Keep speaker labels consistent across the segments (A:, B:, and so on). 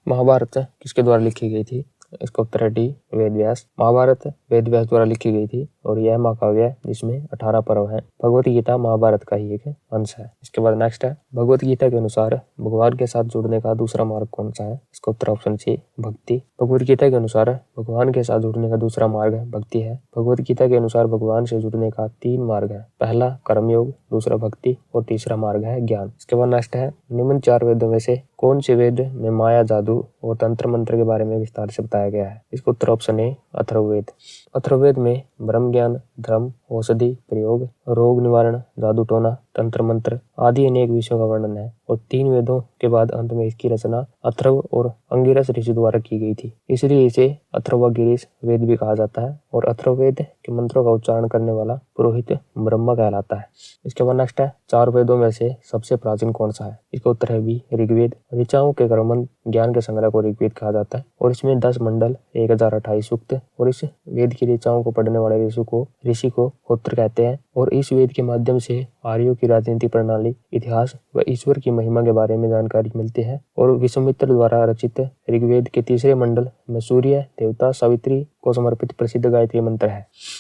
A: महाभारत किसके द्वारा लिखी गई थी? इसका उत्तर है डी, वेद व्यास। महाभारत वेद व्यास द्वारा लिखी गई थी और यह महाकाव्य है जिसमें 18 पर्व हैं। भगवत गीता महाभारत का ही एक अंश है। इसके बाद नेक्स्ट है, भगवत गीता के अनुसार भगवान के साथ जुड़ने का दूसरा मार्ग कौन सा है? इसका उत्तर ऑप्शन सी, भक्ति। भगवत गीता के अनुसार भगवान के साथ जुड़ने का दूसरा मार्ग भक्ति है। भगवत गीता के अनुसार भगवान से जुड़ने का 3 मार्ग है। पहला कर्मयोग, दूसरा भक्ति और तीसरा मार्ग है ज्ञान। इसके बाद नेक्स्ट है, निम्न 4 वेदों में से कौन से वेद में माया, जादू और तंत्र मंत्र के बारे में विस्तार से बताया गया है? इसका उत्तर ऑप्शन ए, अथर्ववेद। अथर्ववेद में ब्रह्म ज्ञान, धर्म, औषधि प्रयोग, रोग निवारण, जादू टोना, तंत्र मंत्र आदि अनेक विषयों का वर्णन है और 3 वेदों के बाद अंत में इसकी रचना अथर्व और अंगिरस ऋषि द्वारा की गई थी, इसलिए इसे अथर्वगिरीश वेद भी कहा जाता है और अथर्ववेद के मंत्रों का उच्चारण करने वाला पुरोहित ब्रह्मा कहलाता है। इसके बाद नेक्स्ट है, 4 वेदों में से सबसे प्राचीन कौन सा है? इसका उत्तर है बी, ऋग्वेद। ऋचाओं के क्रमबद्ध ज्ञान के संग्रह को ऋग्वेद कहा जाता है और इसमें 10 मंडल, 1028 सूक्त और इस वेद की ऋचाओं को पढ़ने वाले ऋषि को होत्र कहते हैं और इस वेद के माध्यम से आर्यों की राजनीति प्रणाली, इतिहास व ईश्वर की महिमा के बारे में जानकारी मिलती है और विश्वामित्र द्वारा रचित ऋग्वेद के 3रे मंडल में सूर्य देवता सावित्री को समर्पित प्रसिद्ध गायत्री मंत्र है।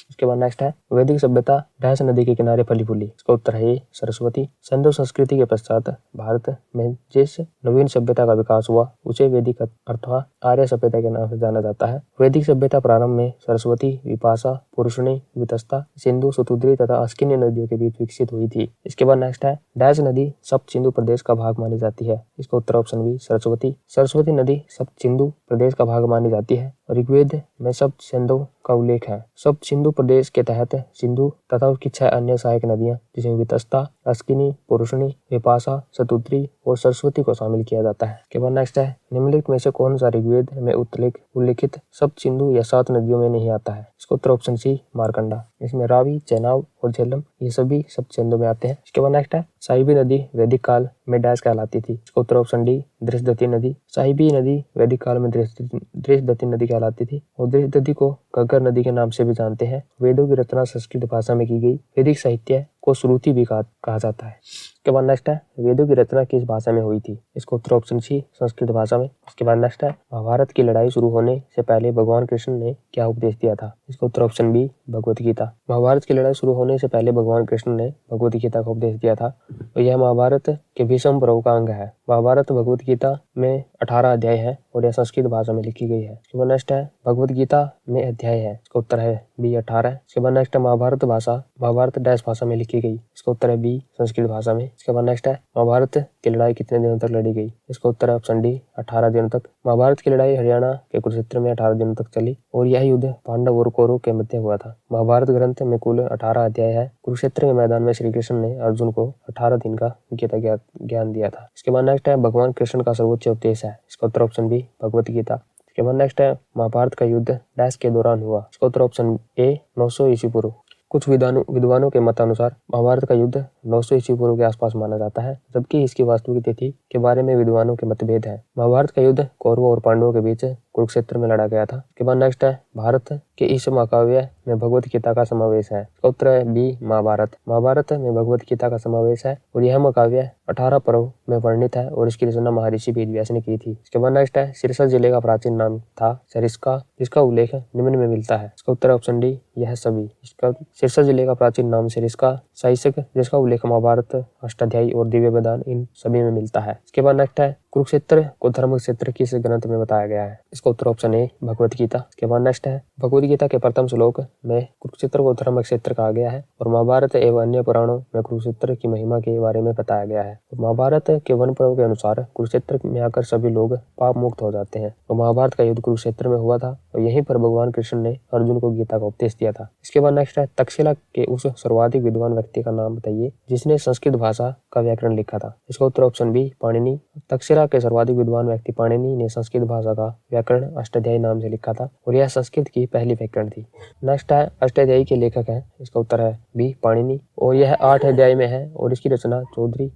A: इसके बाद नेक्स्ट है, वैदिक सभ्यता डैश नदी के किनारे फली फूली? इसका उत्तर है ए, सरस्वती। सिंधु संस्कृति के पश्चात भारत में जिस नवीन सभ्यता का विकास हुआ उसे वैदिक अथवा आर्य सभ्यता के नाम से जाना जाता है। वैदिक सभ्यता प्रारंभ में सरस्वती, विपाशा, पुरुषणी, वितस्ता, सिंधु, शतुद्री तथा अस्किनी नदियों के बीच विकसित हुई थी। इसके बाद नेक्स्ट है, डैश नदी सप्त सिंधु प्रदेश का भाग मानी जाती है? इसका उत्तर ऑप्शन बी, सरस्वती। सरस्वती नदी सप्त सिंधु प्रदेश का भाग मानी जाती है। ऋग्वेद में सप्त सिंधु का उल्लेख है। सप्त सिंधु प्रदेश के तहत सिंधु तथा उसकी 6 अन्य सहायक नदियां जिसमें वितस्ता, अस्किनी, पुरुषणी, विपाशा, शतुद्री और सरस्वती को शामिल किया जाता है। के बाद नेक्स्ट है, निम्नलिखित में से कौन सा ऋग्वेद में उल्लिखित सप्त सिंधु या 7 नदियों में नहीं आता है? इसका उत्तर ऑप्शन सी, मारकंडा। इसमें रावी, चेनाब और झेलम ये सभी सप्त सिंधु में आते हैं। इसके बाद नेक्स्ट है, साहिबी नदी वैदिक काल में डैश कहलाती थी? इसका उत्तर ऑप्शन डी, दृशदती नदी। साहिबी नदी वैदिक काल में दृशदती नदी कहलाती थी और दृशदती को घग्गर नदी के नाम से भी जानते हैं। वेदों की रचना संस्कृत भाषा में की गई। वैदिक साहित्य को श्रुति भी कहा जाता है। इसके बाद नेक्स्ट है, वेदों की रचना किस भाषा में हुई थी? इसका उत्तर ऑप्शन सी, संस्कृत भाषा में। इसके बाद नेक्स्ट है, महाभारत की लड़ाई शुरू होने से पहले भगवान कृष्ण ने क्या उपदेश दिया था? इसका उत्तर ऑप्शन बी, भगवत गीता। महाभारत की लड़ाई शुरू होने से पहले भगवान कृष्ण ने भगवत गीता का उपदेश दिया था और यह महाभारत के भीष्म पर्व का अंग है। महाभारत भगवत गीता में 18 अध्याय है और यह संस्कृत भाषा में लिखी गई है। इसके बाद नेक्स्ट है, भगवत गीता में अध्याय है? इसका उत्तर है बी, 18। इसके बाद नेक्स्ट है, महाभारत डैश भाषा में लिखी गई? इसका उत्तर है बी, संस्कृत भाषा में। इसके बाद नेक्स्ट है, महाभारत की लड़ाई कितने दिनों तक लड़ी गई? इसका उत्तर है ऑप्शन डी, 18 दिनों तक। महाभारत की लड़ाई हरियाणा के कुरुक्षेत्र में 18 दिनों तक चली और यह युद्ध पांडव और कौरव के मध्य हुआ था। महाभारत ग्रंथ में कुल 18 अध्याय है। कुरुक्षेत्र के मैदान में श्री कृष्ण ने अर्जुन को 18 दिन का गीता ज्ञान दिया था। इसके बाद नेक्स्ट है, भगवान कृष्ण का सर्वोच्च उपदेश है? इसका उत्तर ऑप्शन बी, भगवत गीता। इसके बाद नेक्स्ट है, महाभारत का युद्ध डैश के दौरान हुआ? इसका उत्तर ऑप्शन ए, 900 ईस्वी पूर्व। कुछ विद्वानों के मतानुसार महाभारत का युद्ध 900 ईस्वी पूर्व के आसपास माना जाता है, जबकि इसकी वास्तविक तिथि के बारे में विद्वानों के मतभेद है। महाभारत का युद्ध कौरवों और पांडवों के बीच कुरुक्षेत्र में लड़ा गया था। इसके बाद नेक्स्ट है, भारत के इस महाकाव्य में भगवत गीता का समावेश है? इसका उत्तर है बी, महाभारत। महाभारत में भगवत गीता का समावेश है और यह महाकाव्य 18 पर्व में वर्णित है और इसकी रचना महर्षि वेद व्यास ने की थी। इसके बाद नेक्स्ट है, सिरसा जिले का प्राचीन नाम था सरिस्का, जिसका उल्लेख निम्न में मिलता है? इसका उत्तर ऑप्शन डी, यह सभी। इसका सिरसा जिले का प्राचीन नाम सरिस्का, साइसक जिसका उल्लेख महाभारत, अष्टाध्यायी और दिव्य बदान इन सभी में मिलता है। इसके बाद नेक्स्ट है, कुरुक्षेत्र को धर्म क्षेत्र किस ग्रंथ में बताया गया है? इसका उत्तर ऑप्शन ए, भगवत गीता। इसके बाद नेक्स्ट है, भगवत गीता के प्रथम श्लोक में कुरुक्षेत्र को धर्म क्षेत्र कहा गया है और महाभारत एवं अन्य पुराणों में कुरुक्षेत्र की महिमा के बारे में बताया गया है। महाभारत के वन पर्व के अनुसार कुरुक्षेत्र में आकर सभी लोग पाप मुक्त हो जाते हैं और महाभारत का युद्ध कुरुक्षेत्र में हुआ था और यहीं पर भगवान कृष्ण ने अर्जुन को गीता का उपदेश दिया था। इसके बाद नेक्स्ट है, तक्षशिला के उस सर्वाधिक विद्वान व्यक्ति का नाम बताइए जिसने संस्कृत भाषा का व्याकरण लिखा था? इसका उत्तर ऑप्शन बी, पाणिनि। तक्षशिला के सर्वाधिक विद्वान व्यक्ति पाणिनि ने संस्कृत भाषा का व्याकरण अष्टाध्यायी नाम से लिखा था और यह संस्कृत की पहली व्याकरण थी। नेक्स्ट है, अष्टाध्यायी के लेखक हैं? इसका उत्तर है बी, पाणिनि और यह 8 अध्याय में है और इसकी रचना 4वीं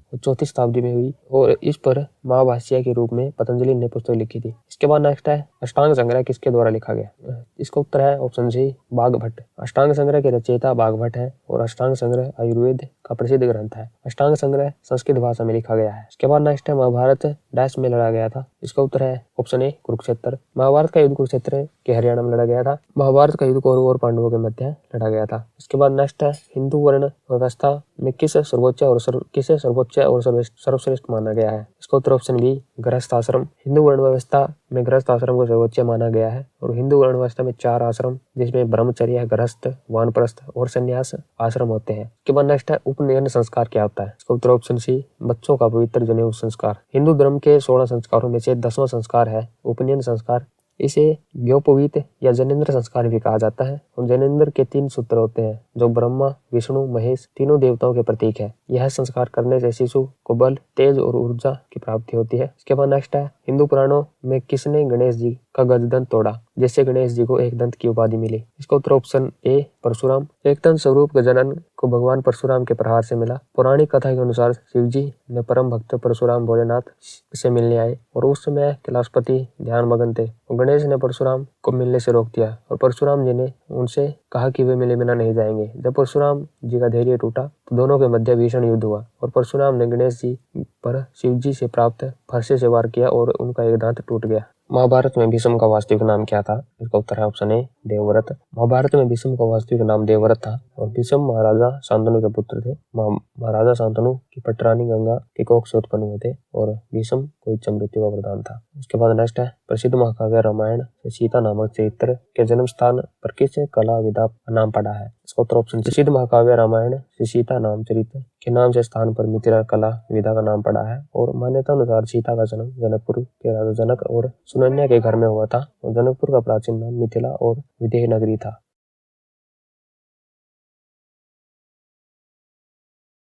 A: शताब्दी में हुई और इस पर महाभाष्य के रूप में पतंजलि ने पुस्तक लिखी थी। इसके बाद नेक्स्ट है, अष्टांग संग्रह किसके द्वारा लिखा गया? इसका उत्तर है ऑप्शन सी, बाघभट्ट। अष्टांग संग्रह के रचयिता बाघभट्ट है और अष्टांग संग्रह आयुर्वेद का प्रसिद्ध ग्रंथ है। अष्टांग संग्रह संस्कृत भाषा में लिखा गया है। इसके बाद नेक्स्ट है, महाभारत डैश में लड़ा गया था? इसका उत्तर है ऑप्शन ए कुरुक्षेत्र। महाभारत का युद्ध कुरुक्षेत्र के हरियाणा में लड़ा गया था। महाभारत का युद्ध कौरवों और पांडवों के मध्य लड़ा गया था। इसके बाद नेक्स्ट है हिंदू वर्ण व्यवस्था में किसे सर्वोच्च और सर्वश्रेष्ठ माना गया है। इसका उत्तर ऑप्शन बी गृहस्थ आश्रम। हिंदू वर्ण व्यवस्था में गृहस्थ आश्रम को सर्वोच्च माना गया है और हिंदू वर्ण व्यवस्था में 4 आश्रम जिसमें ब्रह्मचर्य, गृहस्थ, वानप्रस्थ और संन्यास आश्रम होते हैं। इसके बाद नेक्स्ट है उपनयन संस्कार क्या होता है। इसका उत्तर ऑप्शन सी बच्चों का पवित्र जनेऊ संस्कार। हिंदू धर्म के 16 संस्कारों में से 10वां संस्कार है उपनयन संस्कार। इसे ज्ञोपवीत या जनेन्द्र संस्कार भी कहा जाता है और जनेन्द्र के 3 सूत्र होते हैं जो ब्रह्मा, विष्णु, महेश तीनों देवताओं के प्रतीक है। यह संस्कार करने से शिशु को बल, तेज और ऊर्जा की प्राप्ति होती है। इसके बाद नेक्स्ट है हिंदू पुराणों में किसने गणेश जी का गजदंत तोड़ा जिससे गणेश जी को एक दंत की उपाधि मिली। इसका उत्तर ऑप्शन ए परशुराम। एक दंत स्वरूप गजानन को भगवान परशुराम के प्रहार से मिला। पौराणिक कथा के अनुसार शिव जी ने परम भक्त परशुराम भोलेनाथ से मिलने आए और उस समय कैलाशपति ध्यान मगन थे। गणेश ने परशुराम को मिलने से रोक दिया और परशुराम जी ने उनसे कहा कि वे मिले बिना नहीं जाएंगे। जब परशुराम जी का धैर्य टूटा तो दोनों के मध्य भीषण युद्ध हुआ और परशुराम ने गणेश जी पर शिव जी से प्राप्त फरसे से वार किया और उनका एक दांत टूट गया। महाभारत में भीष्म का वास्तविक नाम क्या था। इसका उत्तर है ऑप्शन ए देवव्रत। महाभारत में भीष्म का वास्तविक नाम देवव्रत था और भीष्म महाराजा शांतनु के पुत्र थे। महाराजा शांतनु की पटरानी गंगा के कोख से उत्पन्न हुए थे और भीष्म को इच्छा मृत्यु का वरदान था। इसके बाद नेक्स्ट है प्रसिद्ध महाकाव्य रामायण से सीता नामक चरित्र के जन्म स्थान पर किस कला विधा का नाम पड़ा है। इसका उत्तर ऑप्शन प्रसिद्ध महाकाव्य रामायण से सीता नाम चरित्र के नाम से स्थान पर मिथिला कला विधा का नाम पड़ा है और मान्यता अनुसार सीता का जन्म जनकपुर के राजा जनक और सुनन्या के घर में हुआ था और जनकपुर का प्राचीन नाम मिथिला और विदेह नगरी था।